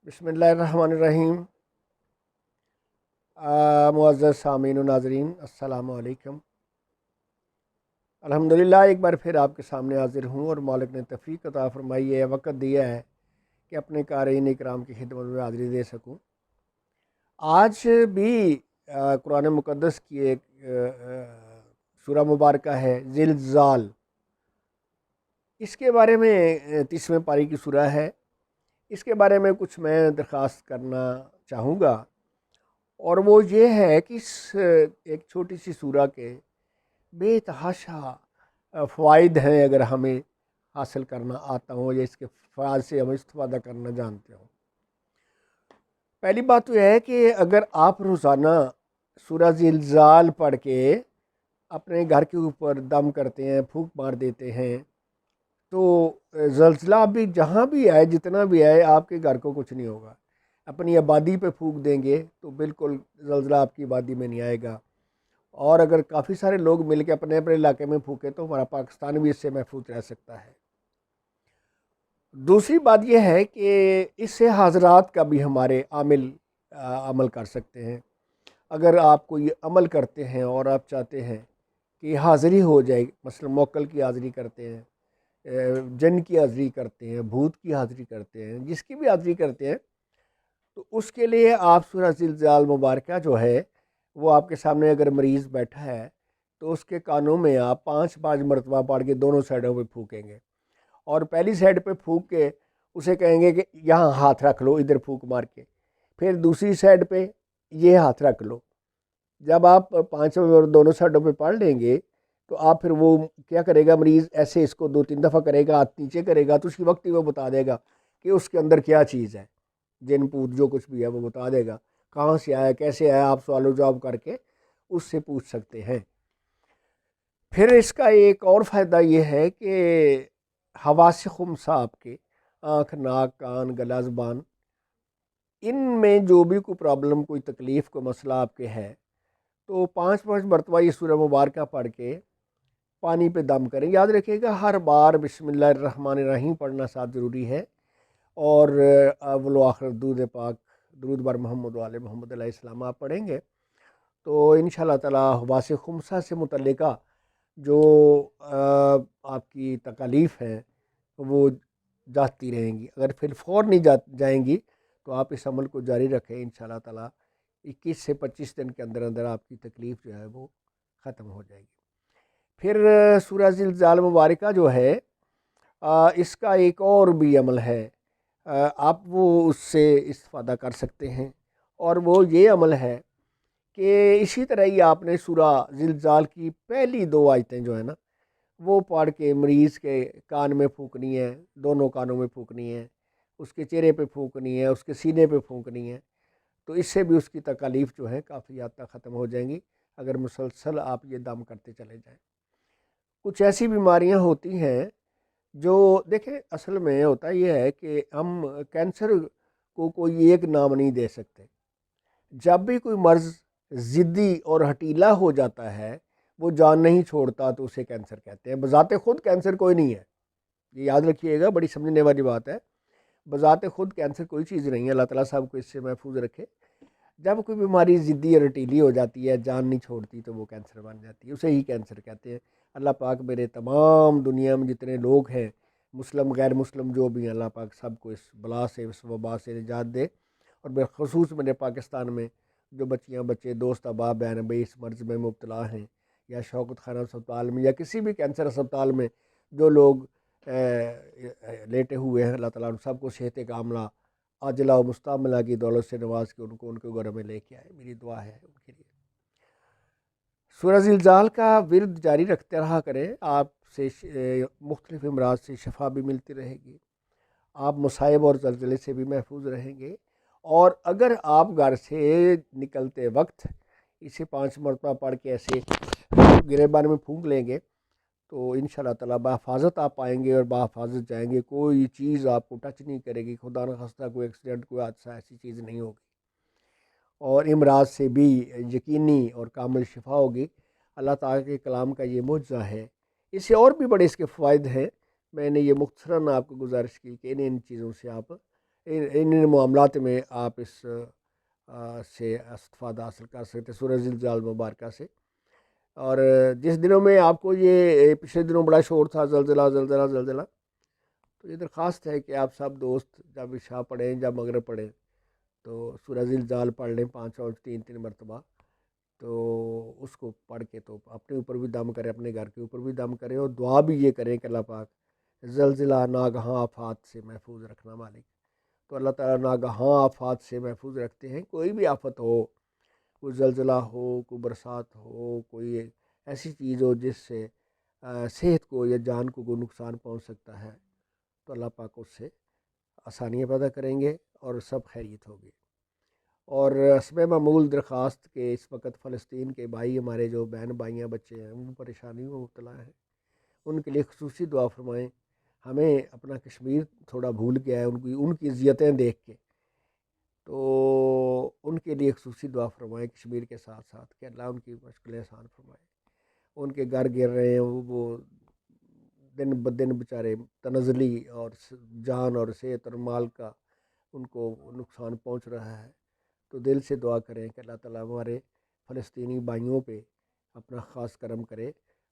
بسم اللہ الرحمن الرحیم۔ معزز سامعین و ناظرین، السلام علیکم۔ الحمدللہ ایک بار پھر آپ کے سامنے حاضر ہوں اور مالک نے توفیق عطا فرمائی ہے، وقت دیا ہے کہ اپنے قارئین اکرام کی خدمت میں حاضری دے سکوں۔ آج بھی قرآن مقدس کی ایک سورہ مبارکہ ہے زلزال۔ اس کے بارے میں 30ویں پاری کی سورہ ہے۔ اس کے بارے میں کچھ میں درخواست کرنا چاہوں گا، اور وہ یہ ہے کہ اس ایک چھوٹی سی سورہ کے بے تحاشا فوائد ہیں اگر ہمیں حاصل کرنا آتا ہو یا اس کے فوائد سے ہم استفادہ کرنا جانتے ہوں۔ پہلی بات تو یہ ہے کہ اگر آپ روزانہ سورہ زلزال پڑھ کے اپنے گھر کے اوپر دم کرتے ہیں، پھونک مار دیتے ہیں، تو زلزلہ بھی جہاں بھی آئے، جتنا بھی آئے، آپ کے گھر کو کچھ نہیں ہوگا۔ اپنی آبادی پہ پھونک دیں گے تو بالکل زلزلہ آپ کی آبادی میں نہیں آئے گا، اور اگر کافی سارے لوگ مل کے اپنے اپنے علاقے میں پھونکے تو ہمارا پاکستان بھی اس سے محفوظ رہ سکتا ہے۔ دوسری بات یہ ہے کہ اس سے حاضرات کا بھی ہمارے عمل کر سکتے ہیں۔ اگر آپ کوئی عمل کرتے ہیں اور آپ چاہتے ہیں کہ حاضری ہو جائے، مثلا موکل کی حاضری کرتے ہیں، جن کی حاضری کرتے ہیں، بھوت کی حاضری کرتے ہیں، جس کی بھی حاضری کرتے ہیں، تو اس کے لیے آپ سورہ زلزال مبارکہ جو ہے وہ آپ کے سامنے اگر مریض بیٹھا ہے تو اس کے کانوں میں آپ 5 مرتبہ پڑھ کے دونوں سائڈوں پہ پھونکیں گے، اور پہلی سائڈ پہ پھونک کے اسے کہیں گے کہ یہاں ہاتھ رکھ لو، ادھر پھونک مار کے، پھر دوسری سائڈ پہ یہ ہاتھ رکھ لو۔ جب آپ 5 دونوں سائڈوں پہ پڑھ لیں گے تو آپ پھر وہ کیا کرے گا، مریض ایسے اس کو 2-3 دفعہ کرے گا، ہاتھ نیچے کرے گا، تو اسی وقت ہی وہ بتا دے گا کہ اس کے اندر کیا چیز ہے، جن پوت جو کچھ بھی ہے وہ بتا دے گا، کہاں سے آیا، کیسے آیا، آپ سوال و جواب کر کے اس سے پوچھ سکتے ہیں۔ پھر اس کا ایک اور فائدہ یہ ہے کہ حواس خمسہ آپ کے آنکھ، ناک، کان، گلا، زبان، ان میں جو بھی کوئی پرابلم، کوئی تکلیف، کوئی مسئلہ آپ کے ہے، تو 5 مرتبہ یہ سورہ مبارکہ پڑھ کے پانی پہ دم کریں۔ یاد رکھیے گا ہر بار بسم اللہ الرحمن الرحیم پڑھنا ساتھ ضروری ہے، اور اول و آخر درود پاک، درود بر محمد و آل محمد علیہ السلام آپ پڑھیں گے تو انشاءاللہ تعالی حواس خمسہ سے متعلقہ جو آپ کی تکالیف ہیں وہ جاتی رہیں گی۔ اگر پھر فور نہیں جائیں گی تو آپ اس عمل کو جاری رکھیں، انشاءاللہ تعالی 21 سے 25 دن کے اندر اندر آپ کی تکلیف جو ہے وہ ختم ہو جائے گی۔ پھر سورہ زلزال مبارکہ جو ہے اس کا ایک اور بھی عمل ہے، آپ وہ اس سے استفادہ کر سکتے ہیں، اور وہ یہ عمل ہے کہ اسی طرح ہی آپ نے سورہ زلزال کی پہلی 2 آیتیں جو ہیں نا وہ پڑھ کے مریض کے کان میں پھونکنی ہے، دونوں کانوں میں پھونکنی ہے، اس کے چہرے پہ پھونکنی ہے، اس کے سینے پہ پھونکنی ہے، تو اس سے بھی اس کی تکالیف جو ہے کافی حد تک ختم ہو جائیں گی اگر مسلسل آپ یہ دم کرتے چلے جائیں۔ کچھ ایسی بیماریاں ہوتی ہیں جو دیکھیں، اصل میں ہوتا یہ ہے کہ ہم کینسر کو کوئی ایک نام نہیں دے سکتے۔ جب بھی کوئی مرض ضدی اور ہٹیلا ہو جاتا ہے، وہ جان نہیں چھوڑتا، تو اسے کینسر کہتے ہیں۔ بذات خود کینسر کوئی نہیں ہے، یہ یاد رکھیے گا، بڑی سمجھنے والی بات ہے۔ بذات خود کینسر کوئی چیز نہیں ہے، اللہ تعالیٰ صاحب کو اس سے محفوظ رکھے۔ جب کوئی بیماری ضدی اور ہٹیلی ہو جاتی ہے، جان نہیں چھوڑتی، تو وہ کینسر بن جاتی ہے، اسے ہی کینسر کہتے ہیں۔ اللہ پاک میرے تمام دنیا میں جتنے لوگ ہیں، مسلم غیر مسلم جو بھی ہیں، اللہ پاک سب کو اس بلا سے، اس وبا سے نجات دے، اور بالخصوص میرے پاکستان میں جو بچیاں، بچے، دوست، احباب، بہن بھائی اس مرض میں مبتلا ہیں، یا شوکت خانہ اسپتال میں، یا کسی بھی کینسر اسپتال میں جو لوگ لیٹے ہوئے ہیں، اللہ تعالیٰ ان سب کو صحت کاملہ عاجلہ و مستعملہ کی دولت سے نواز کے ان کے گھر میں لے کے آئے، میری دعا ہے ان کے لیے۔ سورہ زلزال کا ورد جاری رکھتے رہا کریں، آپ سے مختلف امراض سے شفا بھی ملتی رہے گی، آپ مصائب اور زلزلے سے بھی محفوظ رہیں گے، اور اگر آپ گھر سے نکلتے وقت اسے 5 مرتبہ پڑھ کے ایسے گریبان میں پھونک لیں گے تو انشاءاللہ تعالیٰ بحفاظت آپ آئیں گے اور بحفاظت جائیں گے، کوئی چیز آپ کو ٹچ نہیں کرے گی، خدا نخواستہ کوئی ایکسیڈنٹ، کوئی حادثہ، ایسی چیز نہیں ہوگی، اور امراض سے بھی یقینی اور کامل شفا ہوگی۔ اللہ تعالیٰ کے کلام کا یہ معجزہ ہے۔ اس سے اور بھی بڑے اس کے فوائد ہیں، میں نے یہ مختصراً آپ کو گزارش کی کہ ان چیزوں سے آپ ان معاملات میں آپ اس سے استفادہ حاصل کر سکتے سورہ زلزال مبارکہ سے۔ اور جس دنوں میں آپ کو یہ پچھلے دنوں بڑا شور تھا زلزلہ زلزلہ زلزلہ، تو یہ درخواست ہے کہ آپ سب دوست جب عشاء پڑھیں جب مغرب پڑھیں تو سورہ زلزال پڑھ لیں 5 اور 3 مرتبہ، تو اس کو پڑھ کے تو اپنے اوپر بھی دم کریں، اپنے گھر کے اوپر بھی دم کریں، اور دعا بھی یہ کریں کہ اللہ پاک زلزلہ ناگہاں آفات سے محفوظ رکھنا مالک۔ تو اللہ تعالیٰ ناگہاں آفات سے محفوظ رکھتے ہیں، کوئی بھی آفت ہو، کوئی زلزلہ ہو، کوئی برسات ہو، کوئی ایسی چیز ہو جس سے صحت کو یا جان کو کوئی نقصان پہنچ سکتا ہے، تو اللہ پاک اس سے آسانیاں پیدا کریں گے اور سب خیریت ہوگی۔ اور حسب معمول درخواست کہ اس وقت فلسطین کے بھائی ہمارے جو بہن بھائیاں بچے ہیں وہ پریشانیوں میں مبتلا ہیں، ان کے لیے خصوصی دعا فرمائیں۔ ہمیں اپنا کشمیر تھوڑا بھول گیا ہے ان کی اذیتیں دیکھ کے، تو ان کے لیے خصوصی دعا فرمائیں کشمیر کے ساتھ ساتھ کہ اللہ ان کی مشکلیں آسان فرمائے۔ ان کے گھر گر رہے ہیں، وہ دن بدن بیچارے تنزلی اور جان اور صحت اور مال کا ان کو نقصان پہنچ رہا ہے، تو دل سے دعا کریں کہ اللہ تعالیٰ ہمارے فلسطینی بھائیوں پہ اپنا خاص کرم کرے۔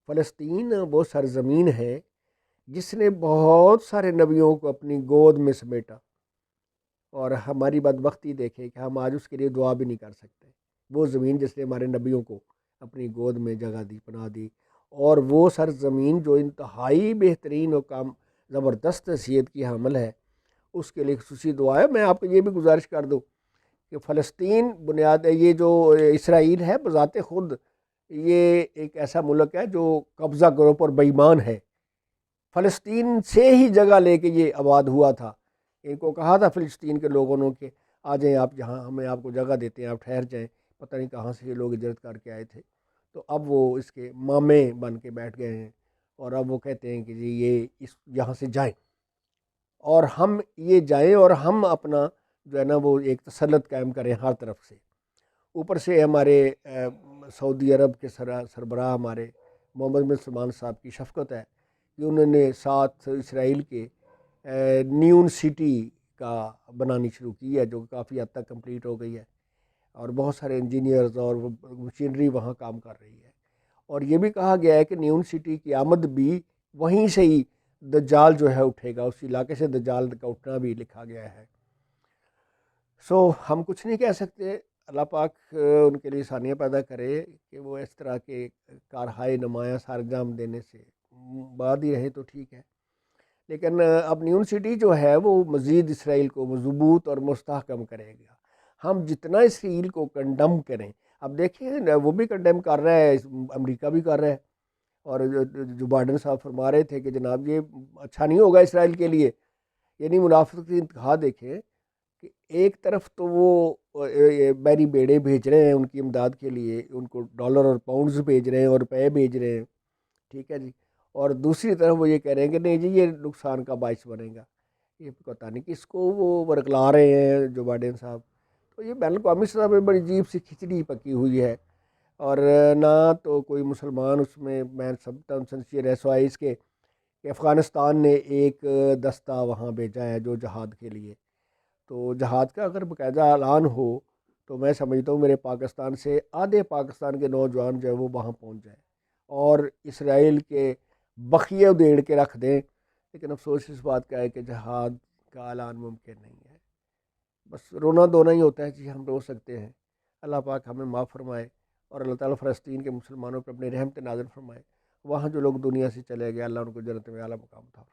فلسطین وہ سرزمین ہے جس نے بہت سارے نبیوں کو اپنی گود میں سمیٹا، اور ہماری بدبختی دیکھے کہ ہم آج اس کے لیے دعا بھی نہیں کر سکتے۔ وہ زمین جس نے ہمارے نبیوں کو اپنی گود میں جگہ دی، پناہ دی، اور وہ سرزمین جو انتہائی بہترین اور کام زبردست حیثیت کی حامل ہے، اس کے لیے خصوصی دعا ہے۔ میں آپ کو یہ بھی گزارش کر دوں کہ فلسطین بنیاد یہ جو اسرائیل ہے بذات خود یہ ایک ایسا ملک ہے جو قبضہ گروپ اور بے ایمان ہے۔ فلسطین سے ہی جگہ لے کے یہ آباد ہوا تھا۔ ان کو کہا تھا فلسطین کے لوگوں نے کہ آ جائیں آپ جہاں، ہمیں آپ کو جگہ دیتے ہیں، آپ ٹھہر جائیں۔ پتہ نہیں کہاں سے یہ لوگ ہجرت کر کے آئے تھے، تو اب وہ اس کے مامے بن کے بیٹھ گئے ہیں، اور اب وہ کہتے ہیں کہ جی یہ یہاں سے جائیں، اور ہم یہ جائیں اور ہم اپنا جو ہے نا وہ ایک تسلط قائم کریں ہر طرف سے۔ اوپر سے ہمارے سعودی عرب کے سربراہ ہمارے محمد بن سلمان صاحب کی شفقت ہے کہ انہوں نے ساتھ اسرائیل کے نیون سٹی کا بنانی شروع کی ہے، جو کافی حد تک کمپلیٹ ہو گئی ہے، اور بہت سارے انجینئرز اور مشینری وہاں کام کر رہی ہے۔ اور یہ بھی کہا گیا ہے کہ نیون سٹی کی آمد بھی وہیں سے ہی دجال جو ہے اٹھے گا، اس علاقے سے دجال کا اٹھنا بھی لکھا گیا ہے۔ ہم کچھ نہیں کہہ سکتے، اللہ پاک ان کے لیے آسانیاں پیدا کرے کہ وہ اس طرح کے کارہائے نمایاں سر انجام دینے سے بعد ہی رہے تو ٹھیک ہے۔ لیکن اب نیون سٹی جو ہے وہ مزید اسرائیل کو مضبوط اور مستحکم کرے گا۔ ہم جتنا اسرائیل کو کنڈم کریں، اب دیکھیں وہ بھی کنڈم کر رہا ہے، امریکہ بھی کر رہا ہے، اور جو بائیڈن صاحب فرما رہے تھے کہ جناب یہ اچھا نہیں ہوگا اسرائیل کے لیے، یعنی منافقت کی انتہا دیکھیں کہ ایک طرف تو وہ بحری بیڑے بھیج رہے ہیں ان کی امداد کے لیے، ان کو ڈالر اور پاؤنڈز بھیج رہے ہیں اور روپے بھیج رہے ہیں، ٹھیک ہے جی، اور دوسری طرف وہ یہ کہہ رہے ہیں کہ نہیں جی یہ نقصان کا باعث بنے گا۔ یہ پتہ نہیں کس کو وہ ورگلا رہے ہیں جو بائیڈن صاحب۔ تو یہ بین الاقوامی سطح پہ بڑی عجیب سی کھچڑی پکی ہوئی ہے، اور نہ تو کوئی مسلمان اس میں سمجھتا ہوں سنسیئر ہے اس کے کہ افغانستان نے ایک دستہ وہاں بھیجا ہے جو جہاد کے لیے، تو جہاد کا اگر باقاعدہ اعلان ہو تو میں سمجھتا ہوں میرے پاکستان سے آدھے پاکستان کے نوجوان جو ہے وہ وہاں پہنچ جائیں اور اسرائیل کے بخیے ادھیڑ کے رکھ دیں۔ لیکن افسوس اس بات کا ہے کہ جہاد کا اعلان ممکن نہیں ہے، بس رونا دھونا ہی ہوتا ہے جی، ہم رو سکتے ہیں۔ اللہ پاک ہمیں معاف فرمائے، اور اللہ تعالیٰ فلسطین کے مسلمانوں پر اپنی رحمت نازل فرمائے۔ وہاں جو لوگ دنیا سے چلے گئے اللہ ان کو جنت میں اعلیٰ مقام تھا۔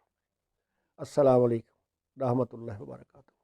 السلام علیکم رحمۃ اللہ وبرکاتہ۔